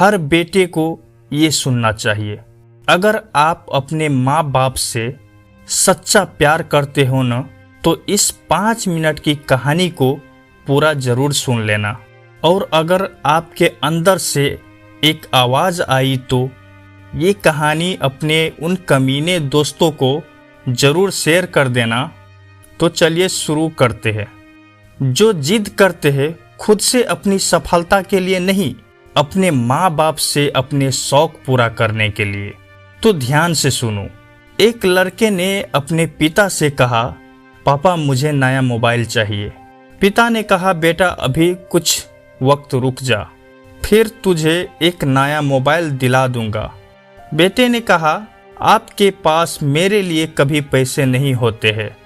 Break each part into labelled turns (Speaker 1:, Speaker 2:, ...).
Speaker 1: हर बेटे को ये सुनना चाहिए। अगर आप अपने माँ बाप से सच्चा प्यार करते हो न, तो इस 5 मिनट की कहानी को पूरा जरूर सुन लेना। और अगर आपके अंदर से एक आवाज़ आई तो ये कहानी अपने उन कमीने दोस्तों को ज़रूर शेयर कर देना। तो चलिए शुरू करते हैं। जो जिद करते हैं खुद से अपनी सफलता के लिए नहीं, अपने माँ बाप से अपने शौक पूरा करने के लिए। तो ध्यान से सुनो। एक लड़के ने अपने पिता से कहा, पापा मुझे नया मोबाइल चाहिए। पिता ने कहा, बेटा अभी कुछ वक्त रुक जा, फिर तुझे एक नया मोबाइल दिला दूंगा। बेटे ने कहा, आपके पास मेरे लिए कभी पैसे नहीं होते हैं।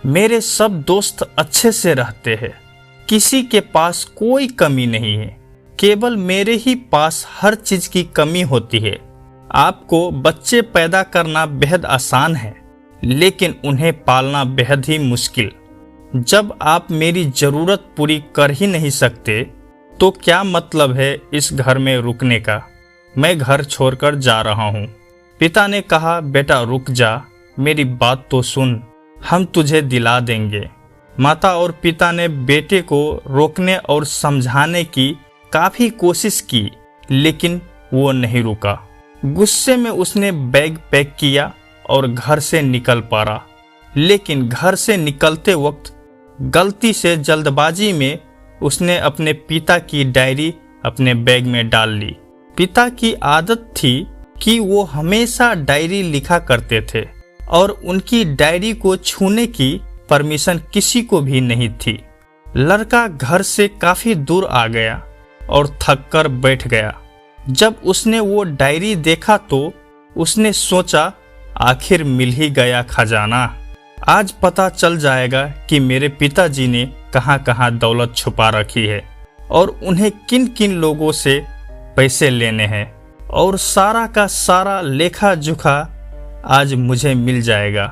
Speaker 1: मेरे सब दोस्त अच्छे से रहते हैं, किसी के पास कोई कमी नहीं है, केवल मेरे ही पास हर चीज की कमी होती है। आपको बच्चे पैदा करना बेहद आसान है, लेकिन उन्हें पालना बेहद ही मुश्किल। जब आप मेरी जरूरत पूरी कर ही नहीं सकते तो क्या मतलब है इस घर में रुकने का। मैं घर छोड़कर जा रहा हूँ। पिता ने कहा, बेटा रुक जा, मेरी बात तो सुन, हम तुझे दिला देंगे। माता और पिता ने बेटे को रोकने और समझाने की काफ़ी कोशिश की, लेकिन वो नहीं रुका। गुस्से में उसने बैग पैक किया और घर से निकल पड़ा। लेकिन घर से निकलते वक्त गलती से जल्दबाजी में उसने अपने पिता की डायरी अपने बैग में डाल ली। पिता की आदत थी कि वो हमेशा डायरी लिखा करते थे और उनकी डायरी को छूने की परमिशन किसी को भी नहीं थी। लड़का घर से काफी दूर आ गया और थक कर बैठ गया। जब उसने वो डायरी देखा तो उसने सोचा, आखिर मिल ही गया खजाना। आज पता चल जाएगा कि मेरे पिताजी ने कहाँ कहाँ दौलत छुपा रखी है और उन्हें किन किन लोगों से पैसे लेने हैं, और सारा का सारा लेखा जोखा आज मुझे मिल जाएगा।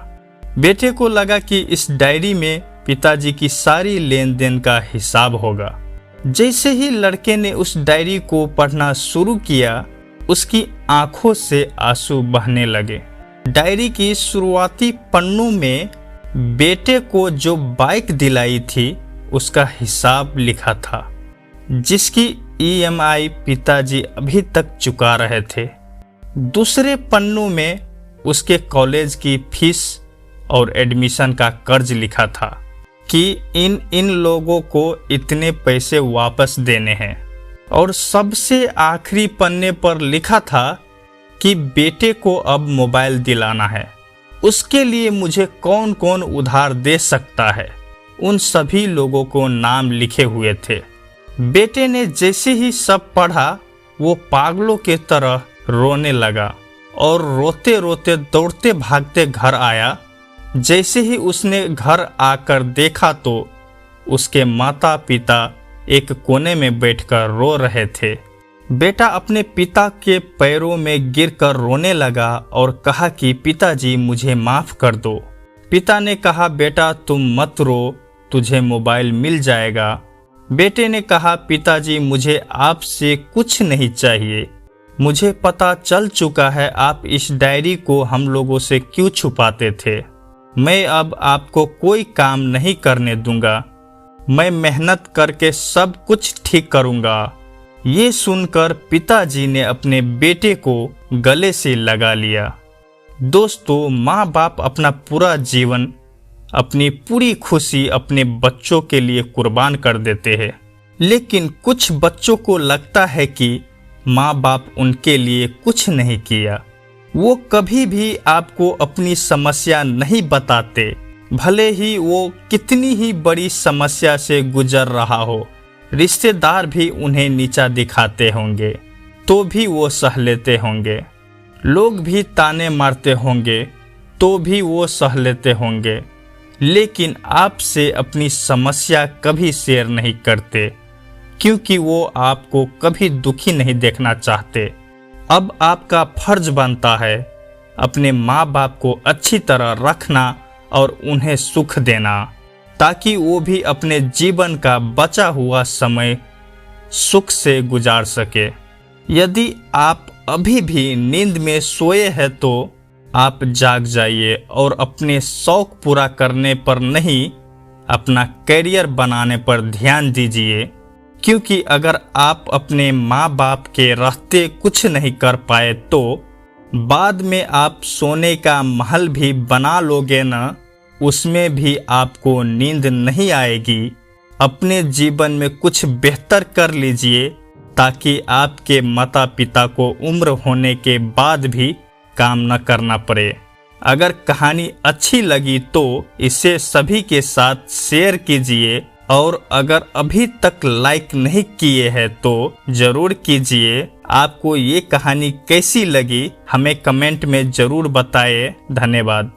Speaker 1: बेटे को लगा कि इस डायरी में पिताजी की सारी लेन देन का हिसाब होगा। जैसे ही लड़के ने उस डायरी को पढ़ना शुरू किया, उसकी आंखों से आंसू बहने लगे। डायरी की शुरुआती पन्नों में बेटे को जो बाइक दिलाई थी उसका हिसाब लिखा था, जिसकी EMI पिताजी अभी तक चुका रहे थे। दूसरे पन्नों में उसके कॉलेज की फीस और एडमिशन का कर्ज लिखा था कि इन लोगों को इतने पैसे वापस देने हैं। और सबसे आखिरी पन्ने पर लिखा था कि बेटे को अब मोबाइल दिलाना है, उसके लिए मुझे कौन कौन उधार दे सकता है। उन सभी लोगों को नाम लिखे हुए थे। बेटे ने जैसे ही सब पढ़ा, वो पागलों के तरह रोने लगा और रोते रोते दौड़ते भागते घर आया। जैसे ही उसने घर आकर देखा तो उसके माता पिता एक कोने में बैठकर रो रहे थे। बेटा अपने पिता के पैरों में गिरकर रोने लगा और कहा कि पिताजी मुझे माफ कर दो। पिता ने कहा, बेटा तुम मत रो, तुझे मोबाइल मिल जाएगा। बेटे ने कहा, पिताजी मुझे आपसे कुछ नहीं चाहिए, मुझे पता चल चुका है आप इस डायरी को हम लोगों से क्यों छुपाते थे। मैं अब आपको कोई काम नहीं करने दूंगा, मैं मेहनत करके सब कुछ ठीक करूंगा। ये सुनकर पिताजी ने अपने बेटे को गले से लगा लिया। दोस्तों, माँ बाप अपना पूरा जीवन, अपनी पूरी खुशी अपने बच्चों के लिए कुर्बान कर देते हैं। लेकिन कुछ बच्चों को लगता है कि माँ बाप उनके लिए कुछ नहीं किया। वो कभी भी आपको अपनी समस्या नहीं बताते, भले ही वो कितनी ही बड़ी समस्या से गुजर रहा हो। रिश्तेदार भी उन्हें नीचा दिखाते होंगे तो भी वो सह लेते होंगे। लोग भी ताने मारते होंगे तो भी वो सह लेते होंगे। लेकिन आपसे अपनी समस्या कभी शेयर नहीं करते, क्योंकि वो आपको कभी दुखी नहीं देखना चाहते। अब आपका फर्ज बनता है अपने माँ बाप को अच्छी तरह रखना और उन्हें सुख देना, ताकि वो भी अपने जीवन का बचा हुआ समय सुख से गुजार सके। यदि आप अभी भी नींद में सोए हैं तो आप जाग जाइए और अपने शौक पूरा करने पर नहीं, अपना करियर बनाने पर ध्यान दीजिए। क्योंकि अगर आप अपने माँ बाप के रहते कुछ नहीं कर पाए तो बाद में आप सोने का महल भी बना लोगे ना, उसमें भी आपको नींद नहीं आएगी। अपने जीवन में कुछ बेहतर कर लीजिए ताकि आपके माता पिता को उम्र होने के बाद भी काम न करना पड़े। अगर कहानी अच्छी लगी तो इसे सभी के साथ शेयर कीजिए और अगर अभी तक लाइक नहीं किए हैं तो जरूर कीजिए। आपको ये कहानी कैसी लगी हमें कमेंट में जरूर बताएं। धन्यवाद।